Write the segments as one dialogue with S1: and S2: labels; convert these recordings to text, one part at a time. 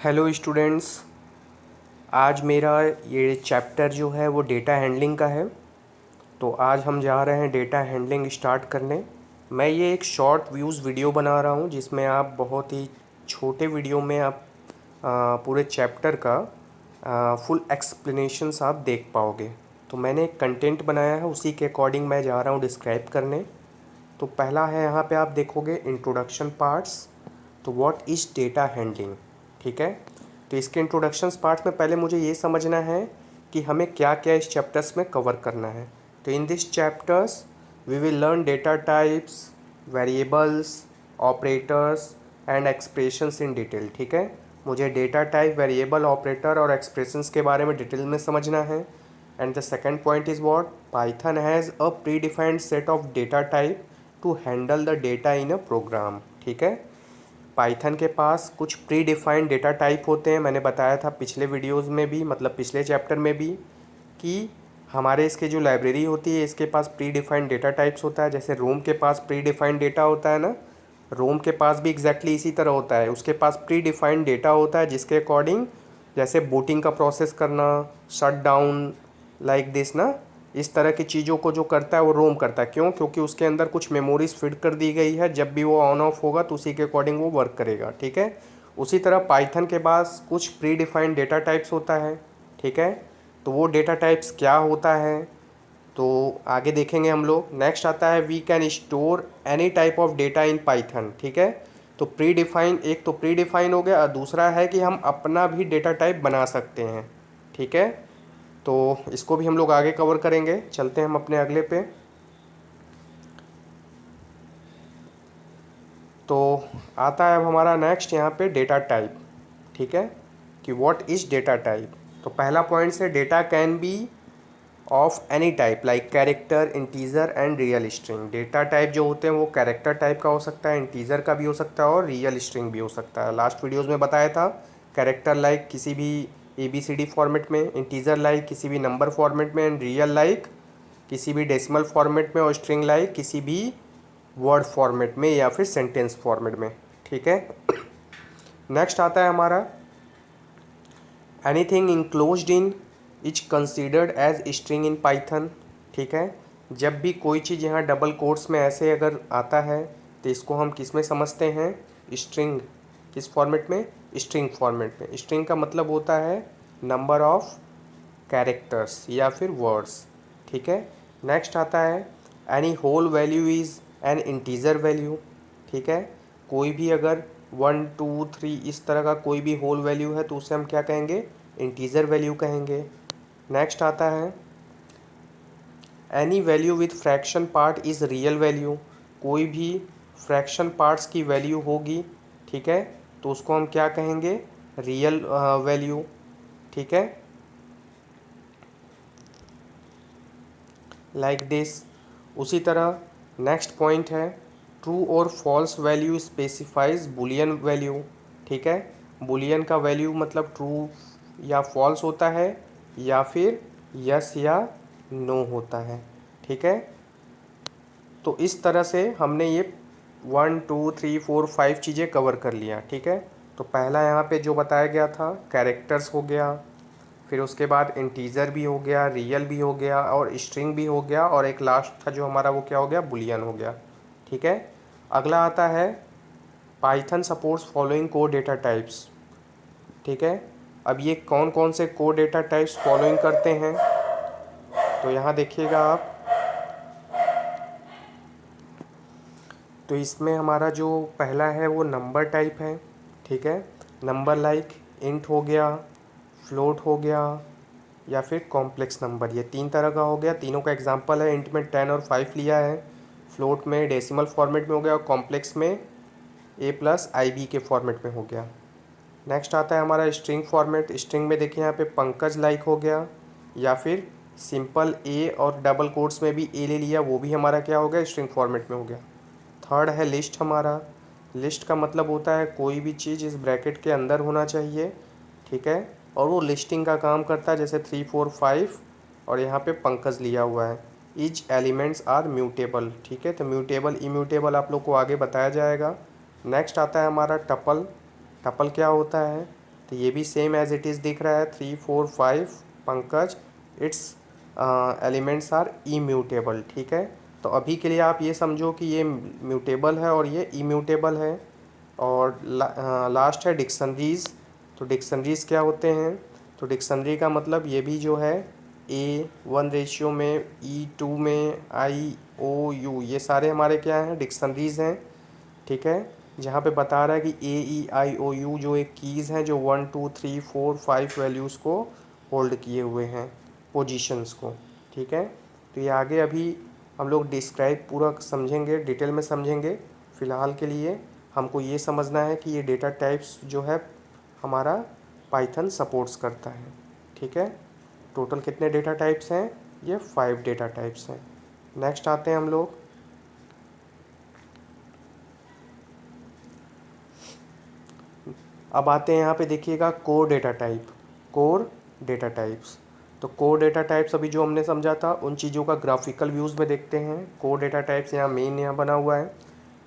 S1: Hello students. आज मेरा ये चैप्टर जो है वो डेटा हैंडलिंग का है। तो आज हम जा रहे हैं डेटा हैंडलिंग स्टार्ट करने। मैं ये एक शॉर्ट व्यूज़ वीडियो बना रहा हूँ जिसमें आप बहुत ही छोटे वीडियो में आप पूरे चैप्टर का फुल एक्सप्लेनेशंस आप देख पाओगे। तो मैंने एक कंटेंट बनाया है, उसी के अकॉर्डिंग मैं जा रहा हूँ डिस्क्राइब करने। तो पहला है, यहाँ पे आप देखोगे इंट्रोडक्शन पार्ट्स। तो व्हाट इज़ डेटा हैंडलिंग, ठीक है। तो इसके इंट्रोडक्शंस पार्ट्स में पहले मुझे ये समझना है कि हमें क्या क्या इस चैप्टर्स में कवर करना है। तो in this chapters we will learn data types, variables, operators and expressions in detail, ठीक है। मुझे डेटा टाइप, वेरिएबल, ऑपरेटर और एक्सप्रेशंस के बारे में डिटेल में समझना है। And the second point is what Python has a predefined set of data type to handle the data in a program, ठीक है। पाइथन के पास कुछ प्री डिफाइंड डेटा टाइप होते हैं। मैंने बताया था पिछले वीडियोस में भी, मतलब पिछले चैप्टर में भी, कि हमारे इसके जो लाइब्रेरी होती है इसके पास प्री डिफाइंड डेटा टाइप्स होता है। जैसे रोम के पास प्री डिफाइंड डेटा होता है ना, रोम के पास भी एग्जैक्टली इसी तरह होता है। उसके पास प्री डिफाइंड डेटा होता है जिसके अकॉर्डिंग, जैसे बूटिंग का प्रोसेस करना, शट डाउन, लाइक दिस ना, इस तरह की चीज़ों को जो करता है वो रोम करता है। क्यों? क्योंकि उसके अंदर कुछ मेमोरीज फिट कर दी गई है। जब भी वो ऑन ऑफ होगा तो उसी के अकॉर्डिंग वो वर्क करेगा, ठीक है। उसी तरह पाइथन के पास कुछ प्री डिफाइंड डेटा टाइप्स होता है, ठीक है। तो वो डेटा टाइप्स क्या होता है तो आगे देखेंगे हम लोग। नेक्स्ट आता है we can store any type of data in Python, ठीक है। तो प्री डिफाइन, एक तो प्री डिफाइन हो गया और दूसरा है कि हम अपना भी डेटा टाइप बना सकते हैं, ठीक है। तो इसको भी हम लोग आगे कवर करेंगे। चलते हैं हम अपने अगले पे। तो आता है अब हमारा नेक्स्ट यहाँ पे डेटा टाइप, ठीक है, कि व्हाट इज़ डेटा टाइप। तो पहला पॉइंट से data can be of any type like character, integer and real string. Data type जो होते हैं वो कैरेक्टर टाइप का हो सकता है, इंटीजर का भी हो सकता है और रियल स्ट्रिंग भी हो सकता है। लास्ट वीडियोज़ में बताया था, कैरेक्टर लाइक किसी भी ABCD फॉर्मेट में, इंटीजर लाइक किसी भी नंबर फॉर्मेट में, एंड रियल लाइक किसी भी डेसिमल फॉर्मेट में, और स्ट्रिंग लाइक किसी भी वर्ड फॉर्मेट में या फिर सेंटेंस फॉर्मेट में, ठीक है। नेक्स्ट आता है हमारा anything enclosed in is considered as string in Python, ठीक है। जब भी कोई चीज़ यहाँ डबल कोट्स में ऐसे अगर आता है तो इसको हम किस में समझते हैं? स्ट्रिंग। किस फॉर्मेट में? स्ट्रिंग फॉर्मेट में। स्ट्रिंग का मतलब होता है नंबर ऑफ कैरेक्टर्स या फिर वर्ड्स, ठीक है। नेक्स्ट आता है any whole value is an integer value, ठीक है। कोई भी अगर 1 2 3 इस तरह का कोई भी होल वैल्यू है तो उसे हम क्या कहेंगे? इंटीजर वैल्यू कहेंगे। नेक्स्ट आता है any value with fraction part is real value. कोई भी फ्रैक्शन पार्ट्स की वैल्यू होगी, ठीक है, तो उसको हम क्या कहेंगे? रियल वैल्यू, ठीक है, लाइक दिस। उसी तरह नेक्स्ट पॉइंट है ट्रू और false value specifies Boolean value, ठीक है। बुलियन का वैल्यू मतलब ट्रू या फॉल्स होता है या फिर यस या नो होता है, ठीक है। तो इस तरह से हमने ये 1 2 3 4 5 चीज़ें कवर कर लिया, ठीक है। तो पहला यहाँ पे जो बताया गया था कैरेक्टर्स हो गया, फिर उसके बाद इंटीजर भी हो गया, रियल भी हो गया और स्ट्रिंग भी हो गया, और एक लास्ट था जो हमारा वो क्या हो गया? बुलियन हो गया, ठीक है। अगला आता है Python supports following code data types, ठीक है। अब ये कौन कौन से कोड डेटा टाइप्स फॉलोइंग करते हैं तो यहाँ देखिएगा आप। तो इसमें हमारा जो पहला है वो नंबर टाइप है, ठीक है। नंबर लाइक इंट हो गया, फ्लोट हो गया या फिर कॉम्प्लेक्स नंबर, ये तीन तरह का हो गया। तीनों का एग्जांपल है, इंट में 10 और 5 लिया है, फ्लोट में डेसिमल फॉर्मेट में हो गया और कॉम्प्लेक्स में A+IB के फॉर्मेट में हो गया। नेक्स्ट आता है हमारा स्ट्रिंग फॉर्मेट। स्ट्रिंग में देखिए यहाँ पे पंकज लाइक हो गया या फिर सिंपल ए और डबल कोट्स में भी ए ले लिया, वो भी हमारा क्या हो गया? स्ट्रिंग फॉर्मेट में हो गया। थर्ड है लिस्ट हमारा। लिस्ट का मतलब होता है कोई भी चीज़ इस ब्रैकेट के अंदर होना चाहिए, ठीक है, और वो लिस्टिंग का काम करता है, जैसे 3 4 5 और यहाँ पे पंकज लिया हुआ है। ईच एलिमेंट्स आर म्यूटेबल, ठीक है। तो म्यूटेबल इम्यूटेबल आप लोग को आगे बताया जाएगा। नेक्स्ट आता है हमारा टपल। टपल क्या होता है? तो ये भी सेम एज इट इज़ दिख रहा है 3 4 5 Pankaj, its elements are immutable. ठीक है, तो अभी के लिए आप ये समझो कि ये म्यूटेबल है और ये इम्यूटेबल है। और लास्ट है डिक्शनरीज़। तो डिक्शनरीज़ क्या होते हैं? तो डिक्शनरी का मतलब ये भी जो है A1 रेशियो में, E2 में, IOU, ये सारे हमारे क्या हैं? डिक्शनरीज़ हैं। ठीक है, जहाँ पे बता रहा है कि AEIOU जो एक कीज़ हैं जो 1 2 3 4 5 वैल्यूज़ को होल्ड किए हुए हैं, पोजीशंस को। ठीक है, तो ये आगे अभी हम लोग डिस्क्राइब पूरा समझेंगे, डिटेल में समझेंगे। फ़िलहाल के लिए हमको ये समझना है कि ये डेटा टाइप्स जो है हमारा पाइथन सपोर्ट्स करता है। ठीक है, टोटल कितने डेटा टाइप्स हैं? ये 5 डेटा टाइप्स हैं। नेक्स्ट आते हैं हम लोग। अब आते हैं यहाँ पे, देखिएगा core data type, core data types. तो कोर डेटा टाइप्स अभी जो हमने समझा था उन चीज़ों का ग्राफिकल व्यूज़ में देखते हैं। कोर डेटा टाइप्स यहाँ मेन यहाँ बना हुआ है।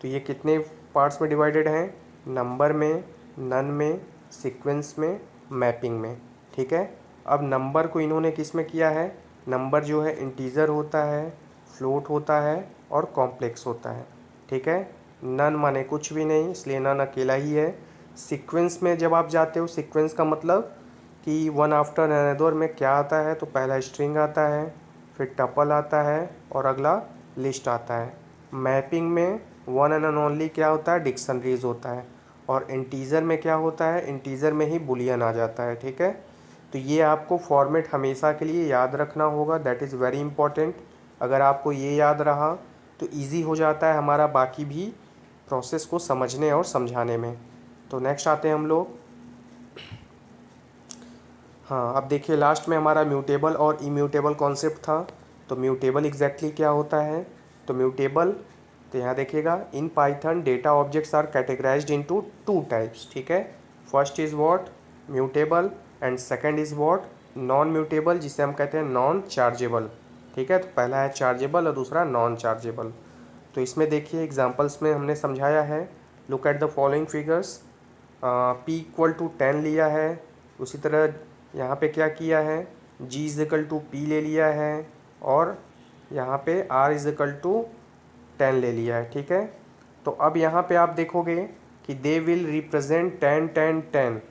S1: तो ये कितने पार्ट्स में डिवाइडेड हैं? नंबर में, नन में, सीक्वेंस में, मैपिंग में। ठीक है, अब नंबर को इन्होंने किस में किया है? नंबर जो है इंटीजर होता है, फ्लोट होता है और कॉम्प्लेक्स होता है। ठीक है, नन माने कुछ भी नहीं, इसलिए नन अकेला ही है। सीक्वेंस में जब आप जाते हो, सीक्वेंस का मतलब कि वन आफ्टर अनदर में क्या आता है? तो पहला स्ट्रिंग आता है, फिर टपल आता है और अगला लिस्ट आता है। मैपिंग में वन एंड ओनली क्या होता है? डिक्शनरीज होता है। और इंटीजर में क्या होता है? इंटीजर में ही बुलियन आ जाता है। ठीक है, तो ये आपको फॉर्मेट हमेशा के लिए याद रखना होगा, दैट इज़ वेरी इंपॉर्टेंट। अगर आपको ये याद रहा तो ईज़ी हो जाता है हमारा बाकी भी प्रोसेस को समझने और समझाने में। तो नेक्स्ट आते हैं हम लोग। हाँ, अब देखिए लास्ट में हमारा म्यूटेबल और इम्यूटेबल कॉन्सेप्ट था। तो म्यूटेबल एग्जैक्टली क्या होता है? तो म्यूटेबल, तो यहाँ देखिएगा, in Python data objects are categorised into 2 types. ठीक है, first is what? Mutable, and second is what? Non mutable, जिसे हम कहते हैं नॉन चार्जेबल। ठीक है, तो पहला है चार्जेबल और दूसरा नॉन चार्जेबल। तो इसमें देखिए एग्जांपल्स में हमने समझाया है। Look at the following figures. P equal to 10 लिया है, उसी तरह यहाँ पे क्या किया है? G is equal to P ले लिया है, और यहाँ पे R इज इक्वल टू 10 ले लिया है। ठीक है, तो अब यहाँ पे आप देखोगे कि दे विल रिप्रेजेंट 10 10 10।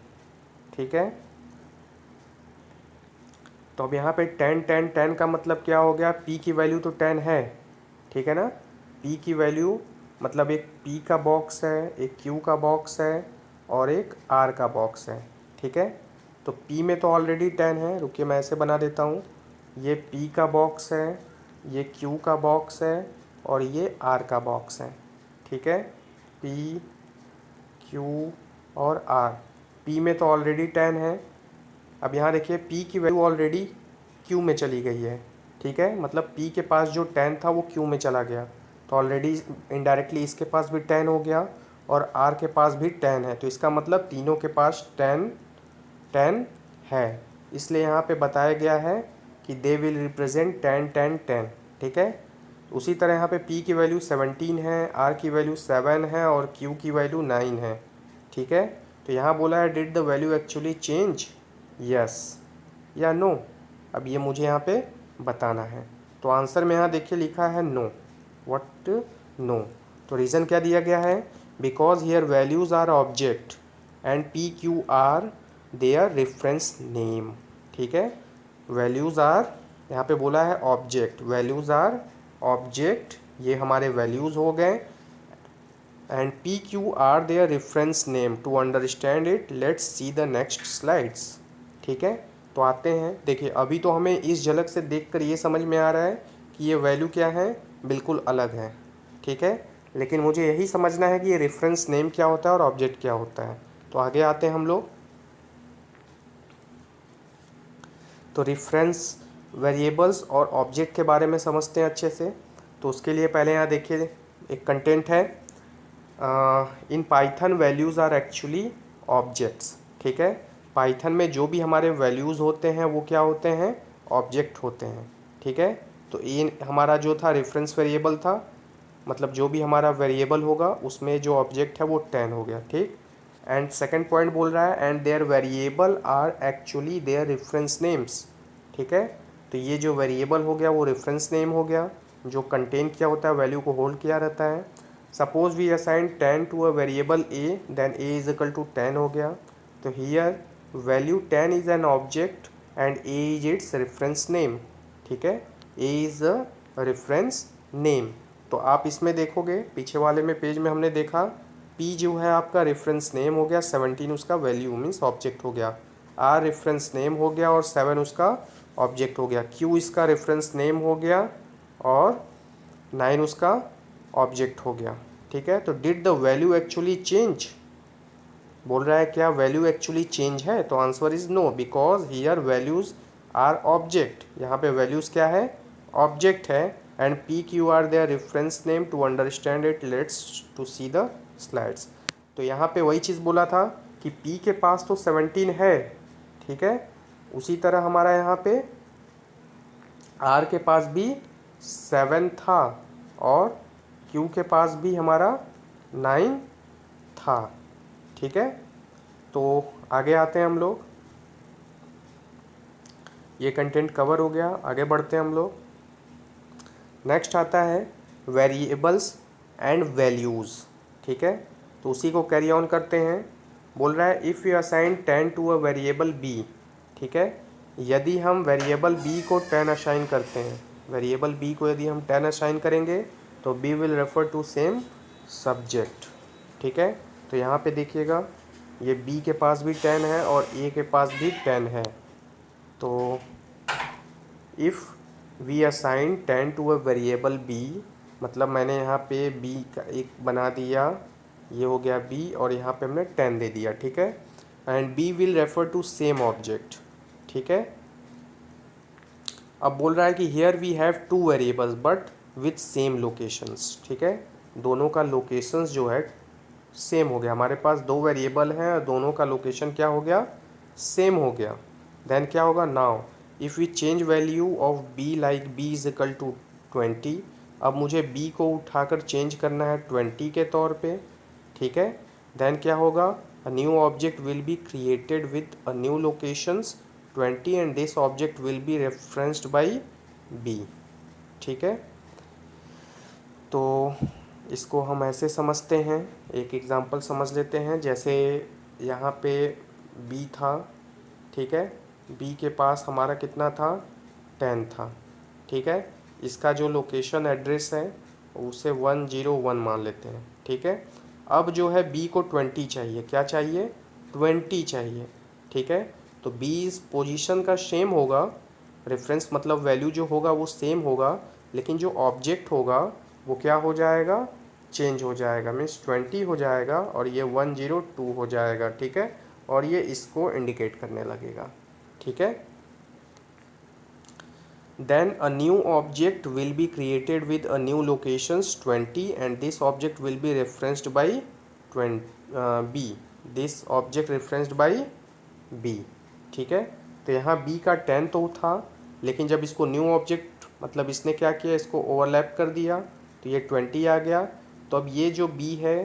S1: ठीक है, तो अब यहाँ पे 10 10 10 का मतलब क्या हो गया? P की वैल्यू तो 10 है। ठीक है ना, P की वैल्यू मतलब एक P का बॉक्स है, एक Q का बॉक्स है और एक R का बॉक्स है। ठीक है, तो P में तो ऑलरेडी 10 है, रुकिए मैं ऐसे बना देता हूँ। ये P का बॉक्स है, ये Q का बॉक्स है और ये R का बॉक्स है। ठीक है, P, Q और R। P में तो ऑलरेडी 10 है। अब यहाँ देखिए P की वैल्यू ऑलरेडी Q में चली गई है। ठीक है, मतलब P के पास जो 10 था वो Q में चला गया, तो ऑलरेडी इनडायरेक्टली इसके पास भी 10 हो गया और R के पास भी 10 है। तो इसका मतलब तीनों के पास 10 10 है, इसलिए यहाँ पे बताया गया है कि दे विल रिप्रेजेंट 10 10 10। ठीक है, उसी तरह यहाँ पे P की वैल्यू 17 है, R की वैल्यू 7 है और Q की वैल्यू 9 है। ठीक है, तो यहाँ बोला है did the value actually change, yes या नो। अब ये मुझे यहाँ पे बताना है, तो आंसर में यहाँ देखिए लिखा है नो। व्हाट? नो। तो रीज़न क्या दिया गया है? Because here values are object and P Q are their reference name. ठीक है, वैल्यूज़ आर, यहाँ पे बोला है ऑब्जेक्ट, वैल्यूज़ आर ऑब्जेक्ट, ये हमारे वैल्यूज़ हो गए, and P Q are their reference name. To understand it let's see the next slides. ठीक है, तो आते हैं, देखिए अभी तो हमें इस झलक से देखकर ये समझ में आ रहा है कि ये वैल्यू क्या है, बिल्कुल अलग है। ठीक है, लेकिन मुझे यही समझना है कि ये रेफरेंस नेम क्या होता है और ऑब्जेक्ट क्या होता है। तो आगे आते हैं हम लोग। तो रेफरेंस वेरिएबल्स और ऑब्जेक्ट के बारे में समझते हैं अच्छे से। तो उसके लिए पहले यहाँ देखिए एक कंटेंट है, in Python values are actually objects. ठीक है, पाइथन में जो भी हमारे वैल्यूज़ होते हैं वो क्या होते हैं? ऑब्जेक्ट होते हैं। ठीक है, तो ये हमारा जो था रेफरेंस वेरिएबल था, मतलब जो भी हमारा वेरिएबल होगा उसमें जो ऑब्जेक्ट है वो 10 हो गया। ठीक, एंड सेकंड पॉइंट बोल रहा है and their variable are actually their reference names. ठीक है, तो ये जो वेरिएबल हो गया वो रेफरेंस नेम हो गया, जो कंटेन किया होता है, वैल्यू को होल्ड किया रहता है। Suppose we assign 10 to a variable A, then A is equal to 10 हो गया। तो here value 10 is an object and A is its reference name. ठीक है, A is a reference name. तो आप इसमें देखोगे, पीछे वाले में पेज में हमने देखा पी जो है आपका रेफरेंस नेम हो गया, 17 उसका वैल्यू मीन्स ऑब्जेक्ट हो गया, आर रेफरेंस नेम हो गया और 7 उसका ऑब्जेक्ट हो गया, क्यू इसका रेफरेंस नेम हो गया और 9 उसका ऑब्जेक्ट हो गया। ठीक है, तो did the value actually change, बोल रहा है क्या वैल्यू एक्चुअली चेंज है, तो answer is no because here values are object. यहाँ पे वैल्यूज क्या है, ऑब्जेक्ट है। And P Q are their reference name to understand it, let's to see the slides. तो यहाँ पे वही चीज़ बोला था कि पी के पास तो 17 है। ठीक है, उसी तरह हमारा यहाँ पे आर के पास भी 7 था और क्यू के पास भी हमारा 9 था। ठीक है, तो आगे आते हैं हम लोग, ये कंटेंट कवर हो गया, आगे बढ़ते हैं हम लोग। नेक्स्ट आता है वेरिएबल्स एंड वैल्यूज़। ठीक है, तो उसी को कैरी ऑन करते हैं। बोल रहा है if you assign 10 to a variable B. ठीक है, यदि हम वेरिएबल बी को 10 असाइन करते हैं, वेरिएबल बी को यदि हम 10 असाइन करेंगे तो B will refer to same subject. ठीक है, तो यहाँ पे देखिएगा ये बी के पास भी 10 है और ए के पास भी 10 है। तो if we assign 10 to a variable B, मतलब मैंने यहाँ पे बी का एक बना दिया, ये हो गया बी और यहाँ पे हमने 10 दे दिया। ठीक है, and B will refer to same object. ठीक है, अब बोल रहा है कि here we have two variables but with same locations. ठीक है, दोनों का लोकेशंस जो है सेम हो गया, हमारे पास दो वेरिएबल हैं और दोनों का लोकेशन क्या हो गया, सेम हो गया। देन क्या होगा, now if we change value of B like B is equal to 20, अब मुझे बी को उठाकर चेंज करना है 20 के तौर पे। ठीक है, देन क्या होगा, a new object will be created with a new locations 20 and this object will be referenced by B. ठीक है, तो इसको हम ऐसे समझते हैं, एक एग्ज़ाम्पल समझ लेते हैं। जैसे यहाँ पे बी था, ठीक है, बी के पास हमारा कितना था, 10 था। ठीक है, इसका जो लोकेशन एड्रेस है उसे 101 मान लेते हैं। ठीक है, अब जो है बी को 20 चाहिए, क्या चाहिए, 20 चाहिए। ठीक है, तो बी इस पोजीशन का सेम होगा, रेफरेंस मतलब वैल्यू जो होगा वो सेम होगा, लेकिन जो ऑब्जेक्ट होगा वो क्या हो जाएगा, चेंज हो जाएगा, मीन्स 20 हो जाएगा और ये 102 हो जाएगा। ठीक है, और ये इसको इंडिकेट करने लगेगा। ठीक है, then a new object will be created with a new locations 20 and this object will be referenced by 20 b, this object referenced by b। ठीक है, तो यहाँ b का 10 तो था, लेकिन जब इसको न्यू ऑब्जेक्ट मतलब इसने क्या किया, इसको ओवरलैप कर दिया तो ये 20 आ गया। तो अब ये जो b है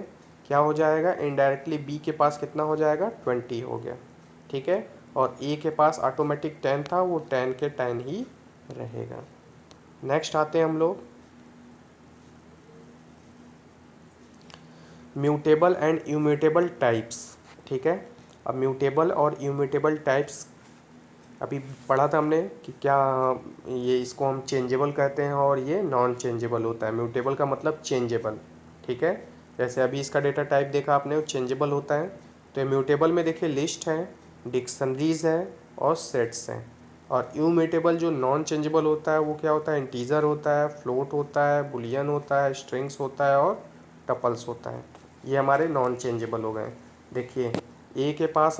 S1: क्या हो जाएगा, इनडायरेक्टली b के पास कितना हो जाएगा, 20 हो गया। ठीक है, और a के पास ऑटोमेटिक 10 था, वो 10 के 10 ही रहेगा। नेक्स्ट आते हैं हम लोग म्यूटेबल एंड इम्यूटेबल टाइप्स। ठीक है, अब म्यूटेबल और इम्यूटेबल टाइप्स अभी पढ़ा था हमने कि क्या ये इसको हम चेंजेबल कहते हैं और ये नॉन चेंजेबल होता है। म्यूटेबल का मतलब चेंजेबल। ठीक है, जैसे अभी इसका डेटा टाइप देखा आपने, वो चेंजेबल होता है। तो म्यूटेबल में देखिए लिस्ट है, डिक्शनरीज है और सेट्स हैं। और इम्यूटेबल जो नॉन चेंजेबल होता है वो क्या होता है, इंटीजर होता है, फ्लोट होता है, बुलियन होता है, स्ट्रिंग्स होता है और टपल्स होता है। ये हमारे नॉन चेंजेबल हो गए। देखिए ए के पास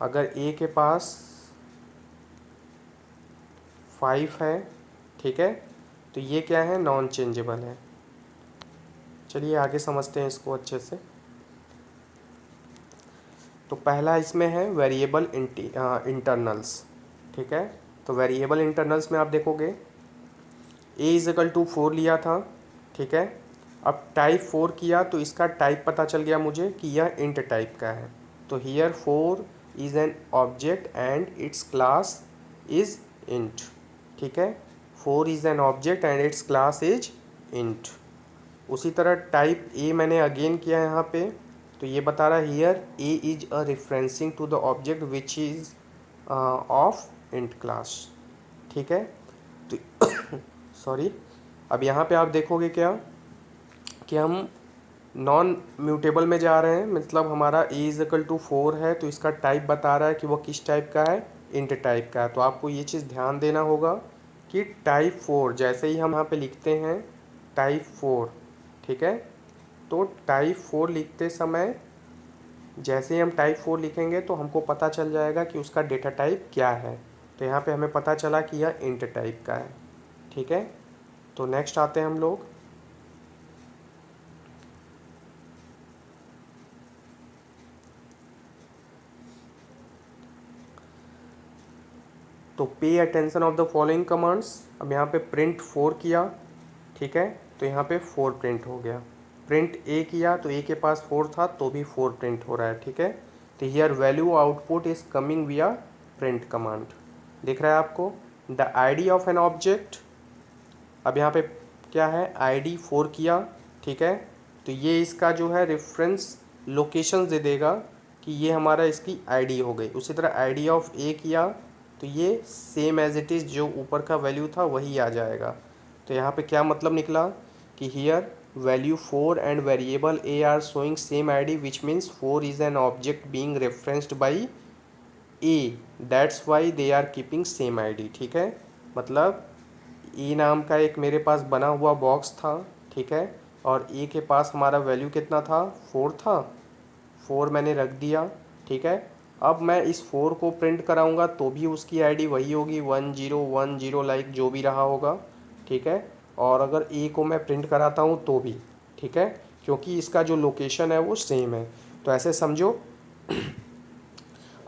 S1: अगर ए के पास 5 है, ठीक है, तो ये क्या है, नॉन चेंजेबल है। चलिए आगे समझते हैं इसको अच्छे से। तो पहला इसमें है वेरिएबल इंटरनल्स। ठीक है, तो वेरिएबल इंटरनल्स में आप देखोगे ए इज इक्वल टू 4 लिया था। ठीक है, अब टाइप 4 किया तो इसका टाइप पता चल गया मुझे कि यह इंट टाइप का है। तो here 4 is an object and it's class is int. ठीक है, 4 is an object and it's class is int. उसी तरह टाइप ए मैंने अगेन किया यहाँ पे, तो ये बता रहा है here A is a referencing to the object which is of int class. ठीक है, तो सॉरी, अब यहाँ पे आप देखोगे क्या कि हम नॉन म्यूटेबल में जा रहे हैं, मतलब हमारा ए इज इक्वल टू 4 है, तो इसका टाइप बता रहा है कि वो किस टाइप का है, इंट टाइप का है। तो आपको ये चीज़ ध्यान देना होगा कि टाइप 4 जैसे ही हम यहाँ पे लिखते हैं टाइप 4, ठीक है, तो टाइप 4 लिखते समय जैसे ही हम टाइप 4 लिखेंगे तो हमको पता चल जाएगा कि उसका डेटा टाइप क्या है। तो यहाँ पे हमें पता चला कि यह इंट टाइप का है। ठीक है, तो नेक्स्ट आते हैं हम लोग। तो pay attention of the following commands. अब यहाँ पे प्रिंट 4 किया, ठीक है, तो यहाँ पे 4 प्रिंट हो गया। प्रिंट ए किया तो ए के पास 4 था तो भी 4 प्रिंट हो रहा है। ठीक है, तो here value output is coming विया प्रिंट कमांड। दिख रहा है आपको the ID of an object. अब यहाँ पे क्या है, आईडी 4 किया, ठीक है, तो ये इसका जो है रेफरेंस लोकेशन दे देगा कि ये हमारा इसकी आईडी हो गई। उसी तरह आईडी ऑफ ए किया तो ये सेम एज इट इज़ जो ऊपर का वैल्यू था वही आ जाएगा। तो यहाँ पे क्या मतलब निकला कि here value 4 and variable A are showing same ID which means 4 is an object being referenced by A, that's why they are keeping same ID. ठीक है, मतलब ए नाम का एक मेरे पास बना हुआ बॉक्स था, ठीक है, और ए के पास हमारा वैल्यू कितना था, 4 था, 4 मैंने रख दिया। ठीक है, अब मैं इस 4 को प्रिंट कराऊंगा तो भी उसकी आईडी वही होगी 1010 लाइक जो भी रहा होगा। ठीक है, और अगर ए को मैं प्रिंट कराता हूँ तो भी, ठीक है, क्योंकि इसका जो लोकेशन है वो सेम है। तो ऐसे समझो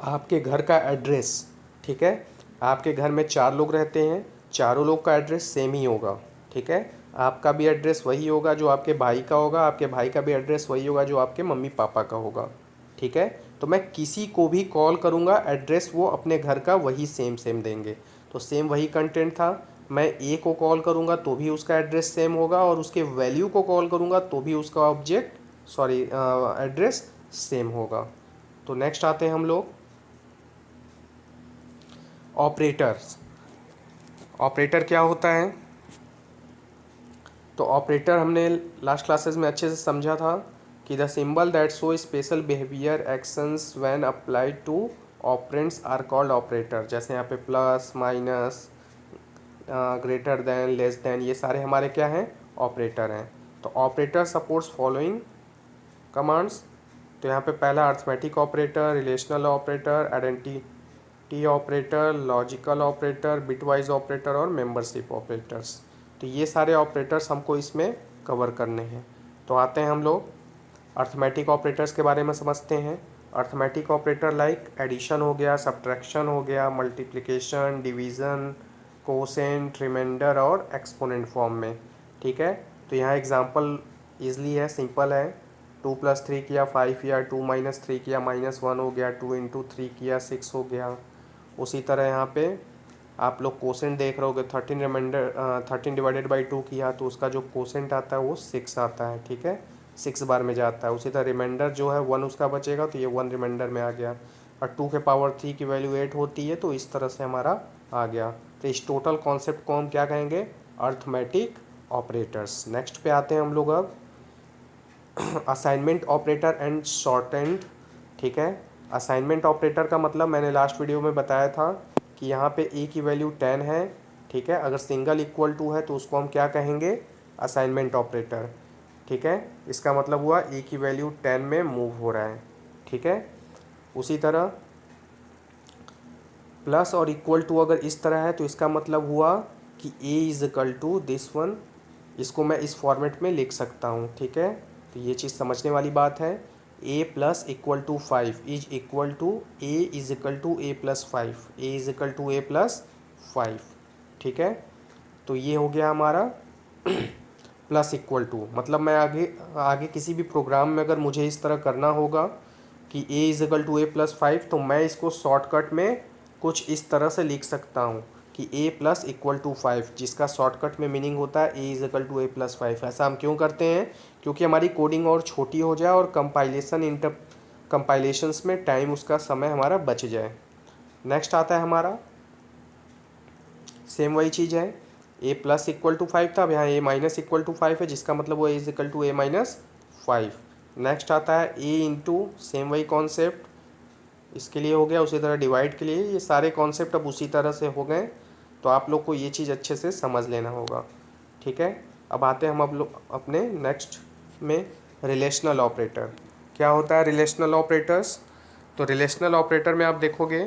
S1: आपके घर का एड्रेस, ठीक है, आपके घर में 4 लोग रहते हैं, चारों लोग का एड्रेस सेम ही होगा। ठीक है, आपका भी एड्रेस वही होगा जो आपके भाई का होगा, आपके भाई का भी एड्रेस वही होगा जो आपके मम्मी पापा का होगा। ठीक है, तो मैं किसी को भी कॉल करूँगा एड्रेस वो अपने घर का वही सेम सेम देंगे। तो सेम वही कंटेंट था, मैं ए को कॉल करूँगा तो भी उसका एड्रेस सेम होगा, और उसके वैल्यू को कॉल करूँगा तो भी उसका ऑब्जेक्ट सॉरी एड्रेस सेम होगा। तो नेक्स्ट आते हैं हम लोग ऑपरेटर्स। ऑपरेटर क्या होता है, तो ऑपरेटर हमने लास्ट क्लासेस में अच्छे से समझा था कि the symbol that show special behaviour actions when applied to operands are called operator. जैसे यहाँ पे plus, minus, greater than, less than, ये सारे हमारे क्या हैं, ऑपरेटर हैं। तो ऑपरेटर सपोर्ट्स फॉलोइंग कमांड्स। तो यहाँ पे पहला arithmetic operator, relational operator, identity operator, logical operator, bitwise operator और मेंबरशिप ऑपरेटर्स। तो ये सारे ऑपरेटर्स हमको इसमें कवर करने हैं। तो आते हैं हम लोग अर्थमेटिक ऑपरेटर्स के बारे में समझते हैं। अर्थमेटिक ऑपरेटर लाइक एडिशन हो गया, सब्ट्रैक्शन हो गया, मल्टीप्लिकेशन, डिवीज़न, कोसेंट, रिमाइंडर और एक्सपोनेंट फॉर्म में। ठीक है, तो यहाँ एग्जांपल ईजिली है, सिंपल है। 2+3 किया 5 किया, 2-3 किया -1 हो गया, 2 × 3 किया 6 हो गया। उसी तरह यहाँ पे आप लोग कोसेंट देख रहे होगे, 13 डिवाइडेड बाई 2 किया तो उसका जो कोसेंट आता है वो 6 आता है। ठीक है, 6 बार में जाता है। उसी तरह रिमाइंडर जो है 1 उसका बचेगा तो ये 1 रिमाइंडर में आ गया, और 2 के पावर 3 की वैल्यू 8 होती है, तो इस तरह से हमारा आ गया। तो इस टोटल कॉन्सेप्ट को हम क्या कहेंगे, अर्थमेटिक ऑपरेटर्स। नेक्स्ट पे आते हैं हम लोग अब असाइनमेंट ऑपरेटर एंड शॉर्टेंड। ठीक है, असाइनमेंट ऑपरेटर का मतलब मैंने लास्ट वीडियो में बताया था कि यहाँ पे ए की वैल्यू 10 है। ठीक है, अगर सिंगल इक्वल टू है तो उसको हम क्या कहेंगे, असाइनमेंट ऑपरेटर। ठीक है, इसका मतलब हुआ ए की वैल्यू 10 में मूव हो रहा है। ठीक है, उसी तरह प्लस और इक्वल टू अगर इस तरह है तो इसका मतलब हुआ कि A is equal to this one, इसको मैं इस फॉर्मेट में लिख सकता हूँ। ठीक है, तो ये चीज़ समझने वाली बात है। A plus equal to 5 is equal to A is equal to A plus 5, A is equal to A plus 5। ठीक है, तो ये हो गया हमारा प्लस इक्वल टू, मतलब मैं आगे आगे किसी भी प्रोग्राम में अगर मुझे इस तरह करना होगा कि a is equal to A plus five, तो मैं इसको शॉर्टकट में कुछ इस तरह से लिख सकता हूँ कि a plus equal to five, जिसका शॉर्टकट में मीनिंग होता है a is equal to A plus five. ऐसा हम क्यों करते हैं? क्योंकि हमारी कोडिंग और छोटी हो जाए और कंपाइलेशंस में टाइम, उसका समय हमारा बच जाए। नेक्स्ट आता है हमारा, सेम वही चीज़ है, A plus equal to five था, अब यहाँ A minus equal to five है, जिसका मतलब वो is equal to A minus five. Next आता है ए इंटू, सेम वही कॉन्सेप्ट इसके लिए हो गया, उसी तरह डिवाइड के लिए, ये सारे कॉन्सेप्ट अब उसी तरह से हो गए। तो आप लोग को ये चीज़ अच्छे से समझ लेना होगा, ठीक है। अब आते हैं हम अब लोग अपने नेक्स्ट में, रिलेशनल ऑपरेटर। क्या होता है रिलेशनल ऑपरेटर्स? तो रिलेशनल ऑपरेटर में आप देखोगे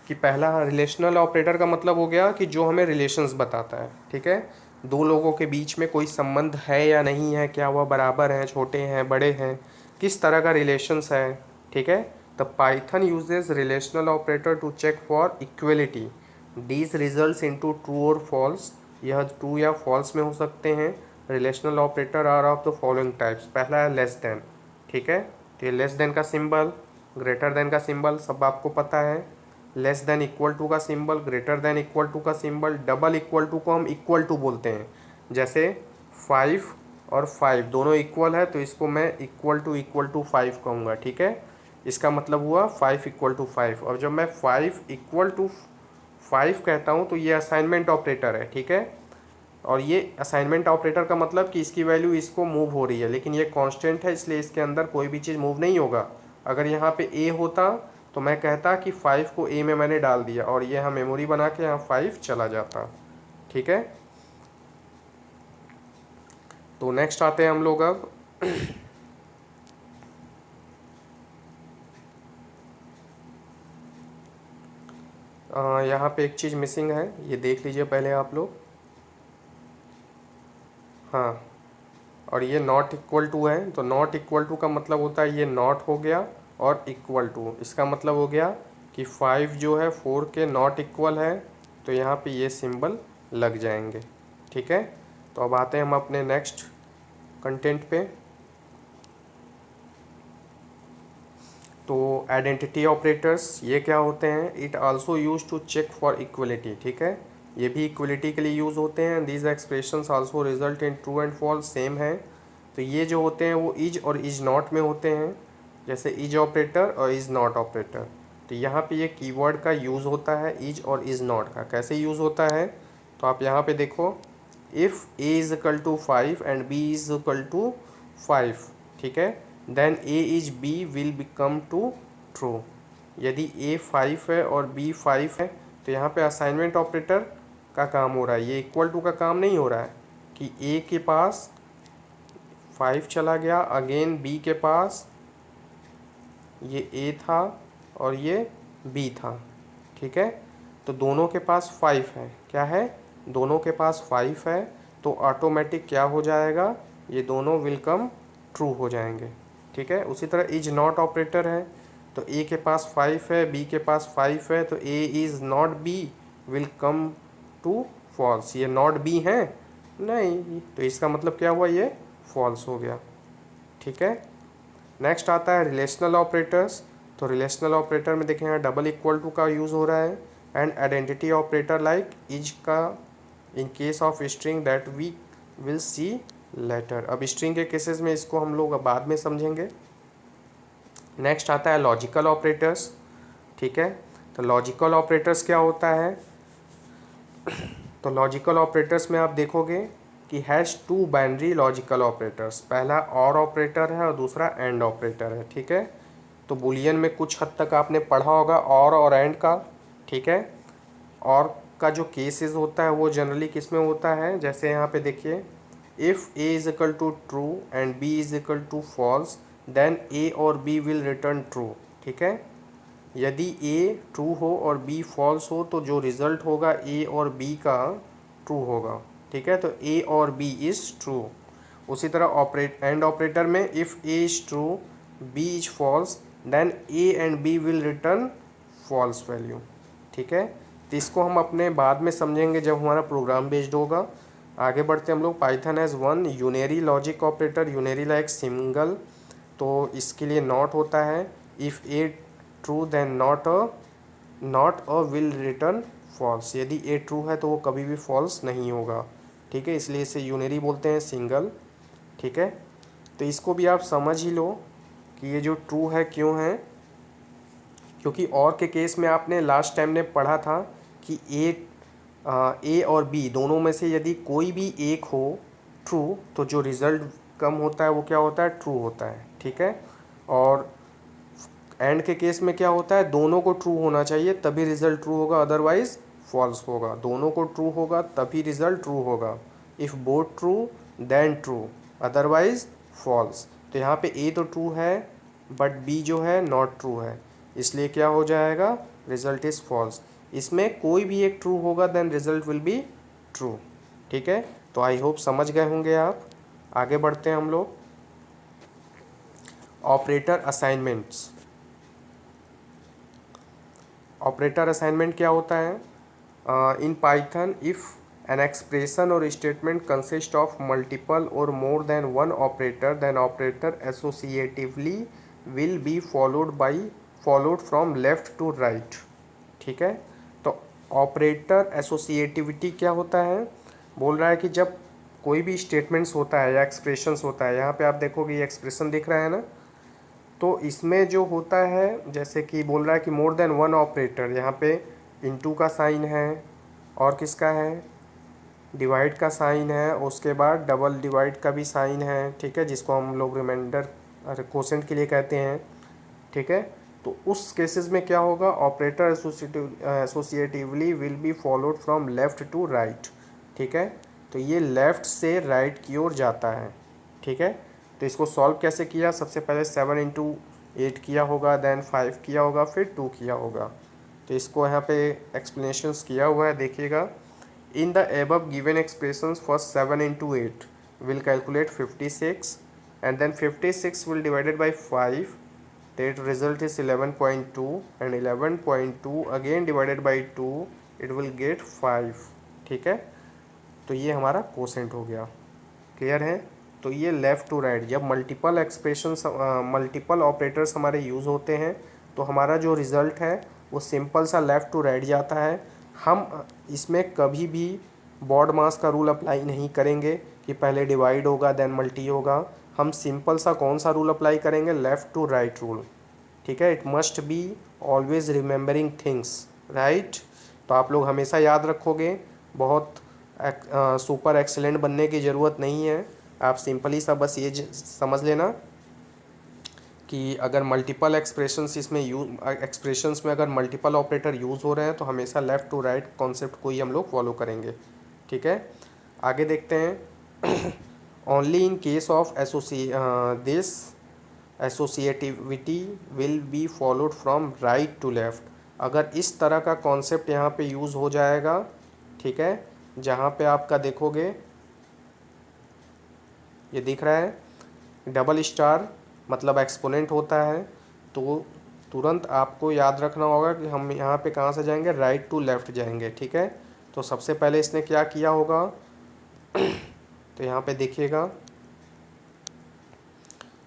S1: कि पहला रिलेशनल ऑपरेटर का मतलब हो गया कि जो हमें रिलेशंस बताता है, ठीक है। दो लोगों के बीच में कोई संबंध है या नहीं है, क्या वह बराबर हैं, छोटे हैं, बड़े हैं, किस तरह का रिलेशंस है, ठीक है। The Python uses relational operator to check for equality these results into true और फॉल्स। यह ट्रू या फॉल्स में हो सकते हैं। Relational operator are of the following types. पहला है लेस देन, ठीक है। तो ये लेस देन का सिंबल, ग्रेटर देन का सिंबल सब आपको पता है। लेस देन इक्वल टू का symbol, greater than equal to का सिंबल, डबल इक्वल टू को हम इक्वल टू बोलते हैं। जैसे 5 और 5 दोनों इक्वल है, तो इसको मैं इक्वल टू 5 कहूँगा, ठीक है। इसका मतलब हुआ 5 इक्वल टू 5। और जब मैं 5 इक्वल टू 5 कहता हूँ तो ये असाइनमेंट ऑपरेटर है, ठीक है। और ये असाइनमेंट ऑपरेटर का मतलब कि इसकी वैल्यू इसको मूव हो रही है, लेकिन ये कांस्टेंट है, इसलिए इसके अंदर कोई भी चीज़ मूव नहीं होगा। अगर यहाँ पे ए होता तो मैं कहता कि 5 को ए में मैंने डाल दिया और ये यहाँ मेमोरी बना के यहाँ 5 चला जाता, ठीक है। तो नेक्स्ट आते हैं हम लोग अब यहाँ पे एक चीज़ मिसिंग है, ये देख लीजिए पहले आप लोग। हाँ, और ये नॉट इक्वल टू है, तो नॉट इक्वल टू का मतलब होता है ये नॉट हो गया और इक्वल टू, इसका मतलब हो गया कि 5 जो है 4 के नॉट इक्वल है, तो यहाँ पे ये सिंबल लग जाएंगे, ठीक है। तो अब आते हैं हम अपने नेक्स्ट कंटेंट पे। तो आइडेंटिटी ऑपरेटर्स ये क्या होते हैं? It also use to check for equality, ठीक है। ये भी इक्वलिटी के लिए यूज़ होते हैं। These expressions also result in true and false, same है। तो ये जो होते हैं वो इज और इज नॉट में होते हैं, जैसे इज ऑपरेटर और इज नॉट ऑपरेटर। तो यहाँ पे ये कीवर्ड का यूज़ होता है इज और इज नॉट का। कैसे यूज़ होता है? तो आप यहाँ पे देखो, if A is equal to 5 and B is equal to 5, ठीक है, then A is B will become to true. यदि ए 5 है और बी 5 है, तो यहाँ पे असाइनमेंट ऑपरेटर का काम हो रहा है, ये इक्वल टू का काम नहीं हो रहा है कि ए के पास 5 चला गया, अगेन बी के पास ये ए था और ये बी था, ठीक है। तो दोनों के पास 5 है, क्या है, दोनों के पास 5 है, तो ऑटोमेटिक क्या हो जाएगा, ये दोनों विल कम ट्रू हो जाएंगे, ठीक है। उसी तरह इज नॉट ऑपरेटर है, तो ए के पास 5 है, बी के पास 5 है, तो A is not B will come to false. ये नॉट बी है नहीं, तो इसका मतलब क्या हुआ, ये फॉल्स हो गया, ठीक है। नेक्स्ट आता है रिलेशनल ऑपरेटर्स। तो रिलेशनल ऑपरेटर में देखें यहाँ डबल इक्वल टू का यूज़ हो रहा है, and identity operator like is का in case of string that we will see later. अब स्ट्रिंग के केसेस में इसको हम लोग बाद में समझेंगे। नेक्स्ट आता है लॉजिकल ऑपरेटर्स, ठीक है। तो लॉजिकल ऑपरेटर्स क्या होता है? तो लॉजिकल ऑपरेटर्स में आप देखोगे कि has two binary logical operators. पहला और ऑपरेटर है और दूसरा एंड ऑपरेटर है, ठीक है। तो बुलियन में कुछ हद तक आपने पढ़ा होगा और एंड का, ठीक है। और का जो केसेस होता है वो जनरली किस में होता है, जैसे यहाँ पे देखिए, if A is equal to true and B is equal to false then A और बी विल रिटर्न ट्रू, ठीक है। यदि ए ट्रू हो और बी फॉल्स हो तो जो रिज़ल्ट होगा ए और बी का ट्रू होगा, ठीक है। तो ए और बी इज़ ट्रू। उसी तरह एंड ऑपरेटर में if A is true B is false then A and B will return false value, ठीक है। तो इसको हम अपने बाद में समझेंगे जब हमारा प्रोग्राम बेस्ड होगा। आगे बढ़ते हम लोग। Python has one unary logic operator, unary like single, तो इसके लिए नॉट होता है। If A true then not A will return false, यदि ए ट्रू है तो वो कभी भी फॉल्स नहीं होगा, ठीक है, इसलिए इसे यूनरी बोलते हैं, सिंगल, ठीक है। तो इसको भी आप समझ ही लो कि ये जो ट्रू है क्यों है, क्योंकि और के केस में आपने लास्ट टाइम ने पढ़ा था कि ए और बी दोनों में से यदि कोई भी एक हो ट्रू, तो जो रिज़ल्ट कम होता है वो क्या होता है, ट्रू होता है, ठीक है। और एंड के केस में क्या होता है, दोनों को ट्रू होना चाहिए तभी रिज़ल्ट ट्रू होगा, अदरवाइज फॉल्स होगा। दोनों को ट्रू होगा तभी रिज़ल्ट ट्रू होगा। If both true then true, otherwise false. तो यहाँ पे ए तो ट्रू है बट बी जो है नॉट ट्रू है, इसलिए क्या हो जाएगा, रिज़ल्ट इज़ फॉल्स। इसमें कोई भी एक ट्रू होगा then result will be true, ठीक है। तो आई होप समझ गए होंगे आप। आगे बढ़ते हैं हम लोग। Operator assignments. ऑपरेटर असाइनमेंट क्या होता है, in Python if an expression और स्टेटमेंट कंसिस्ट ऑफ मल्टीपल और more than one operator, then operator associatively will be followed from left to right, ठीक है। तो ऑपरेटर एसोसिएटिविटी क्या होता है, बोल रहा है कि जब कोई भी स्टेटमेंट्स होता है या एक्सप्रेशंस होता है, यहाँ पे आप देखोगे ये एक्सप्रेशन दिख रहा है ना, तो इसमें जो होता है, जैसे कि बोल रहा है कि मोर देन वन ऑपरेटर, यहाँ पे इनटू का साइन है और किसका है, डिवाइड का साइन है, उसके बाद डबल डिवाइड का भी साइन है, ठीक है, जिसको हम लोग रिमाइंडर क्वोशेंट के लिए कहते हैं, ठीक है। तो उस केसेस में क्या होगा, operator associatively will be followed from left to right, ठीक है। तो ये लेफ़्ट से राइट की ओर जाता है, ठीक है। तो इसको सॉल्व कैसे किया, सबसे पहले 7 × 8 किया होगा, देन 5 किया होगा, फिर 2 किया होगा। तो इसको यहाँ पे एक्सप्लेनेशंस किया हुआ है, देखिएगा। In the above given expressions first 7 × 8 will calculate 56 and then 56 will divided by 5, that result is 11.2 and 11.2 again divided by 2 it will get 5, ठीक है। तो ये हमारा कोसेंट हो गया, क्लियर है। तो ये लेफ़्ट टू राइट, जब मल्टीपल एक्सप्रेशंस मल्टीपल ऑपरेटर्स हमारे यूज़ होते हैं तो हमारा जो रिज़ल्ट है वो सिंपल सा लेफ़्ट टू राइट जाता है। हम इसमें कभी भी बॉड मास का रूल अप्लाई नहीं करेंगे कि पहले डिवाइड होगा देन मल्टी होगा। हम सिंपल सा कौन सा रूल अप्लाई करेंगे, लेफ़्ट टू राइट रूल, ठीक है। It must be always remembering things, right. तो आप लोग हमेशा याद रखोगे, बहुत सुपर एक्सीलेंट बनने की ज़रूरत नहीं है। आप सिंपली सा बस ये समझ लेना कि अगर मल्टीपल एक्सप्रेशंस एक्सप्रेशंस में अगर मल्टीपल ऑपरेटर यूज़ हो रहे हैं तो हमेशा लेफ़्ट टू राइट कॉन्सेप्ट को ही हम लोग फॉलो करेंगे, ठीक है। आगे देखते हैं। Only in case of this associativity will be followed from right to left, अगर इस तरह का कॉन्सेप्ट यहाँ पे यूज़ हो जाएगा, ठीक है, जहाँ पे आपका देखोगे ये दिख रहा है डबल स्टार मतलब एक्सपोनेंट होता है, तो तुरंत आपको याद रखना होगा कि हम यहाँ पे कहाँ से जाएंगे, राइट टू लेफ़्ट जाएंगे, ठीक है। तो सबसे पहले इसने क्या किया होगा, तो यहाँ पे देखिएगा,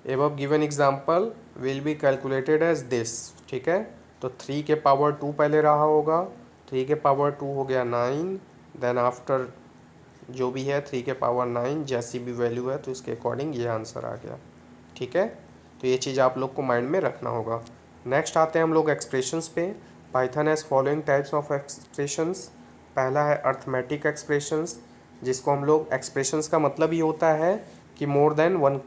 S1: above given example will be calculated as this, ठीक है। तो 3 के पावर 2 पहले रहा होगा, 3 के पावर 2 हो गया 9, देन आफ्टर जो भी है 3 के पावर 9 जैसी भी वैल्यू है तो इसके अकॉर्डिंग ये आंसर आ गया, ठीक है। तो ये चीज़ आप लोग को माइंड में रखना होगा। नेक्स्ट आते हैं हम लोग एक्सप्रेशंस पे। Python has following types of expressions. पहला है अर्थमेटिक एक्सप्रेशंस, जिसको हम लोग, एक्सप्रेशंस का मतलब ही होता है कि मोर देन वन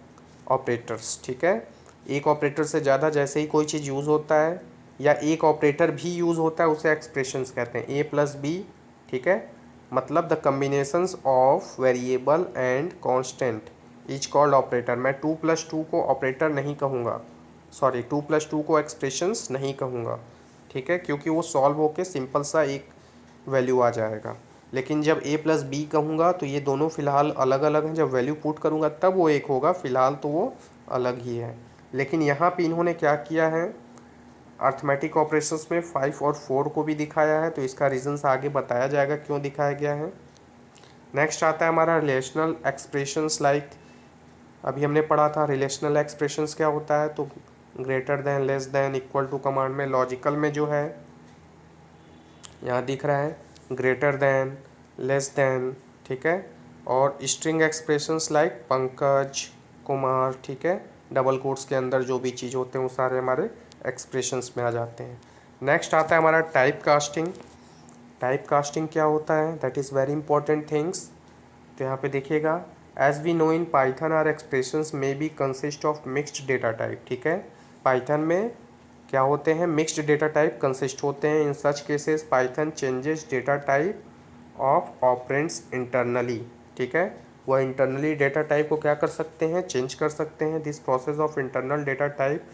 S1: ऑपरेटर्स, ठीक है। एक ऑपरेटर से ज़्यादा जैसे ही कोई चीज़ यूज़ होता है या एक ऑपरेटर भी यूज़ होता है उसे एक्सप्रेशंस कहते हैं, ए प्लस बी, ठीक है। मतलब the combinations of variable and constant is called operator. मैं 2+2 को ऑपरेटर नहीं कहूँगा, सॉरी 2+2 को एक्सप्रेशंस नहीं कहूँगा, ठीक है, क्योंकि वो सॉल्व होके सिंपल सा एक वैल्यू आ जाएगा। लेकिन जब a प्लस बी कहूँगा तो ये दोनों फ़िलहाल अलग अलग हैं, जब वैल्यू पुट करूँगा तब वो एक होगा, फ़िलहाल तो वो अलग ही है। लेकिन यहाँ पे इन्होंने क्या किया है, अर्थमेटिक ऑपरेशंस में 5 और 4 को भी दिखाया है, तो इसका रीज़न्स आगे बताया जाएगा क्यों दिखाया गया है। नेक्स्ट आता है हमारा रिलेशनल एक्सप्रेशंस लाइक, अभी हमने पढ़ा था रिलेशनल एक्सप्रेशंस क्या होता है, तो greater than, less than, equal to command में लॉजिकल में जो है यहाँ दिख रहा है ग्रेटर देन, लेस देन, ठीक है। और string expressions like Pankaj, Kumar, ठीक है, डबल कोट्स के अंदर जो भी चीज़ होते हैं वो सारे हमारे एक्सप्रेशंस में आ जाते हैं। नेक्स्ट आता है हमारा टाइप कास्टिंग। टाइप कास्टिंग क्या होता है, that is very important things. तो यहाँ पे देखिएगा, as we know in Python are expressions may be consist of mixed data type, ठीक है। पाइथन में क्या होते हैं, मिक्स्ड डेटा टाइप कंसिस्ट होते हैं। In such cases Python changes data type of operands internally, ठीक है। वह इंटरनली डेटा टाइप को क्या कर सकते हैं, चेंज कर सकते हैं। This process of internal data type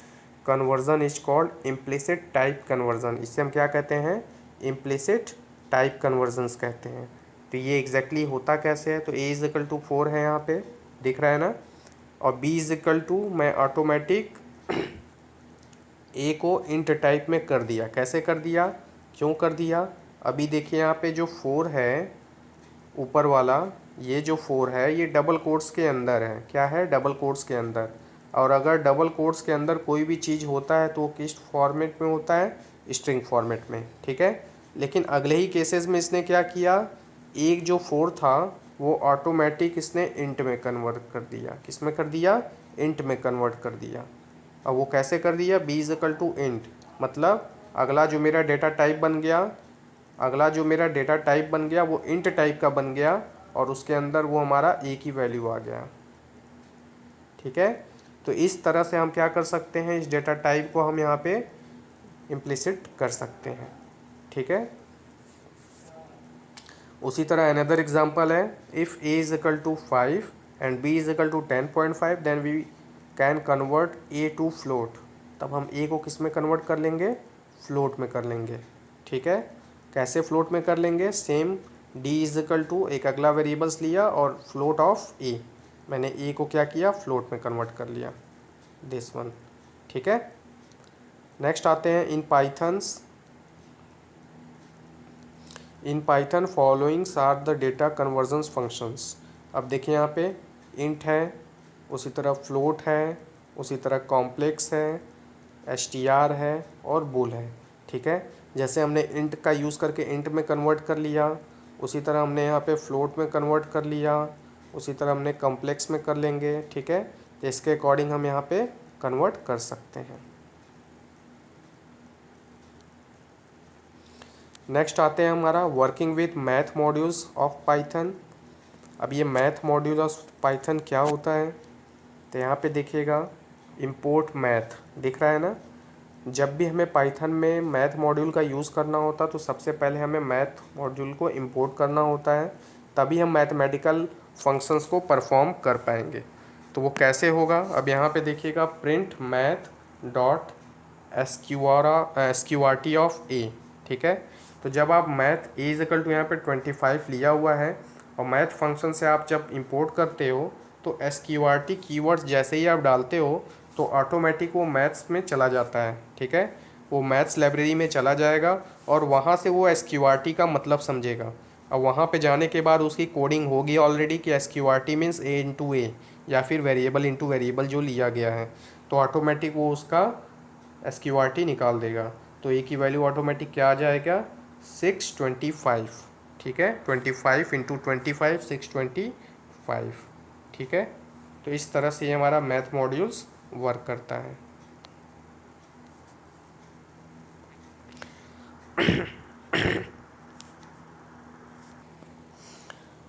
S1: conversion is called implicit type conversion. इससे हम क्या कहते हैं, इम्प्लिसिट टाइप कन्वर्जन्स कहते हैं। तो ये एग्जैक्टली होता कैसे है, तो a इज इक्वल टू 4 है यहाँ पे दिख रहा है ना, और b इज इक्वल टू मैं ऑटोमेटिक a को इंट टाइप में कर दिया। कैसे कर दिया, क्यों कर दिया, अभी देखिए यहाँ पे जो 4 है ऊपर वाला, ये जो 4 है ये डबल कोट्स के अंदर है। क्या है, डबल कोट्स के अंदर। और अगर डबल कोट्स के अंदर कोई भी चीज़ होता है तो वो किस फॉर्मेट में होता है, स्ट्रिंग फॉर्मेट में, ठीक है। लेकिन अगले ही केसेस में इसने क्या किया, एक जो 4 था वो ऑटोमेटिक इसने इंट में कन्वर्ट कर दिया। किस में कर दिया, इंट में कन्वर्ट कर दिया। अब वो कैसे कर दिया, b is equal to int, मतलब अगला जो मेरा डेटा टाइप बन गया, अगला जो मेरा डेटा टाइप बन गया वो इंट टाइप का बन गया, और उसके अंदर वो हमारा एक ही वैल्यू आ गया, ठीक है। तो इस तरह से हम क्या कर सकते हैं, इस डेटा टाइप को हम यहाँ पे इम्प्लिसिट कर सकते हैं, ठीक है। उसी तरह अनदर एग्जांपल है, if a is equal to 5 and b is equal to 10.5 then we can convert a to float. तब हम a को किस में कन्वर्ट कर लेंगे, फ्लोट में कर लेंगे, ठीक है। कैसे फ्लोट में कर लेंगे, same d is equal to एक अगला वेरिएबल्स लिया और फ्लोट ऑफ a, मैंने a को क्या किया, फ्लोट में कन्वर्ट कर लिया, दिस वन, ठीक है। नेक्स्ट आते हैं in Python followings are the data conversions functions. अब देखिए यहाँ पे इंट है, उसी तरह फ्लोट है, उसी तरह कॉम्प्लेक्स है, str है और बूल है, ठीक है। जैसे हमने इंट का यूज़ करके इंट में कन्वर्ट कर लिया, उसी तरह हमने यहाँ पे फ्लोट में कन्वर्ट कर लिया, उसी तरह हमने कॉम्प्लेक्स में कर लेंगे, ठीक है। तो इसके अकॉर्डिंग हम यहाँ पे कन्वर्ट कर सकते हैं। नेक्स्ट आते हैं हमारा working with math modules of Python. अब ये मैथ मॉड्यूल ऑफ पाइथन क्या होता है, तो यहाँ पे देखिएगा इंपोर्ट मैथ दिख रहा है ना। जब भी हमें पाइथन में मैथ मॉड्यूल का यूज़ करना होता तो सबसे पहले हमें मैथ मॉड्यूल को इंपोर्ट करना होता है, तभी हम मैथमेटिकल फंक्शंस को परफॉर्म कर पाएंगे। तो वो कैसे होगा, अब यहाँ पे देखिएगा print math dot SQRT of A, ठीक है। तो जब आप math A is equal to यहाँ पे 25 लिया हुआ है और मैथ फंक्शन से आप जब इंपोर्ट करते हो तो एसक्यूआरटी कीवर्ड्स जैसे ही आप डालते हो तो ऑटोमेटिक वो मैथ्स में चला जाता है, ठीक है। वो मैथ्स लाइब्रेरी में चला जाएगा और वहाँ से वो एसक्यूआरटी का मतलब समझेगा। अब वहाँ पे जाने के बाद उसकी कोडिंग होगी ऑलरेडी कि एसक्यूआरटी मीन्स ए इंटू ए या फिर वेरिएबल इंटू वेरिएबल जो लिया गया है, तो ऑटोमेटिक वो उसका एसक्यूआरटी निकाल देगा। तो ए की वैल्यू ऑटोमेटिक क्या आ जाएगा, 625, ठीक है। 25 इंटू 25 625, ठीक है। तो इस तरह से ये हमारा मैथ मॉड्यूल्स वर्क करता है।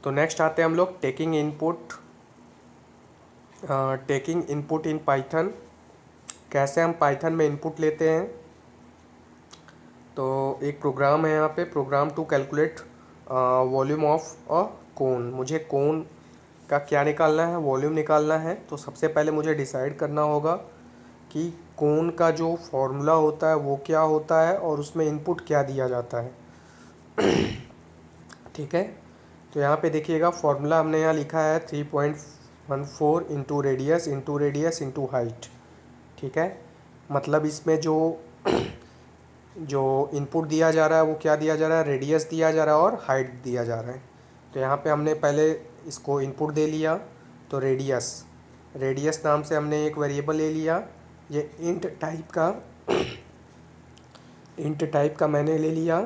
S1: तो नेक्स्ट आते हैं हम लोग टेकिंग इनपुट इन पाइथन। कैसे हम पाइथन में इनपुट लेते हैं, तो एक प्रोग्राम है यहाँ पे, program to calculate volume of a cone. मुझे कोन का क्या निकालना है, वॉल्यूम निकालना है। तो सबसे पहले मुझे डिसाइड करना होगा कि कोन का जो फॉर्मूला होता है वो क्या होता है और उसमें इनपुट क्या दिया जाता है, ठीक है। तो यहाँ पे देखिएगा फॉर्मूला हमने यहाँ लिखा है 3.14 इंटू रेडियस इंटू हाइट, ठीक है। मतलब इसमें जो जो इनपुट दिया जा रहा है वो क्या दिया जा रहा है, रेडियस दिया जा रहा है और हाइट दिया जा रहा है। तो यहाँ पे हमने पहले इसको इनपुट दे लिया, तो रेडियस नाम से हमने एक वेरिएबल ले लिया। ये इंट टाइप का मैंने ले लिया।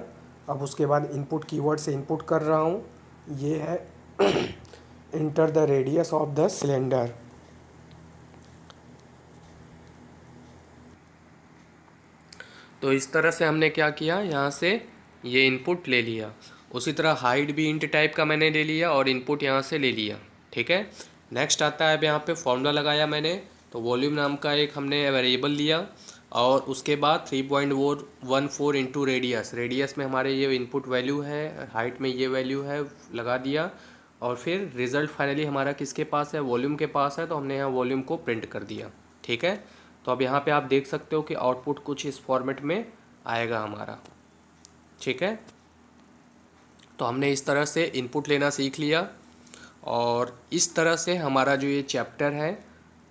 S1: अब उसके बाद इनपुट कीवर्ड से इनपुट कर रहा हूँ, ये है enter the radius of the cylinder. तो इस तरह से हमने क्या किया, यहाँ से ये इनपुट ले लिया। उसी तरह हाइट भी इंट टाइप का मैंने ले लिया और इनपुट यहाँ से ले लिया। ठीक है, नेक्स्ट आता है अब यहाँ पे फॉर्मूला लगाया मैंने। तो वॉल्यूम नाम का एक हमने वेरिएबल लिया और उसके बाद 3.14 इंटू रेडियस में हमारे ये इनपुट वैल्यू है, हाइट में ये वैल्यू है, लगा दिया। और फिर रिज़ल्ट फाइनली हमारा किसके पास है, वॉल्यूम के पास है, तो हमने यहाँ वॉल्यूम को प्रिंट कर दिया। ठीक है, तो अब यहाँ पे आप देख सकते हो कि आउटपुट कुछ इस फॉर्मेट में आएगा हमारा। ठीक है, तो हमने इस तरह से इनपुट लेना सीख लिया और इस तरह से हमारा जो ये चैप्टर है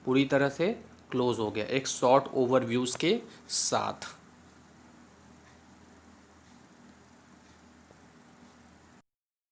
S1: पूरी तरह से क्लोज़ हो गया एक शॉर्ट ओवरव्यूज़ के साथ।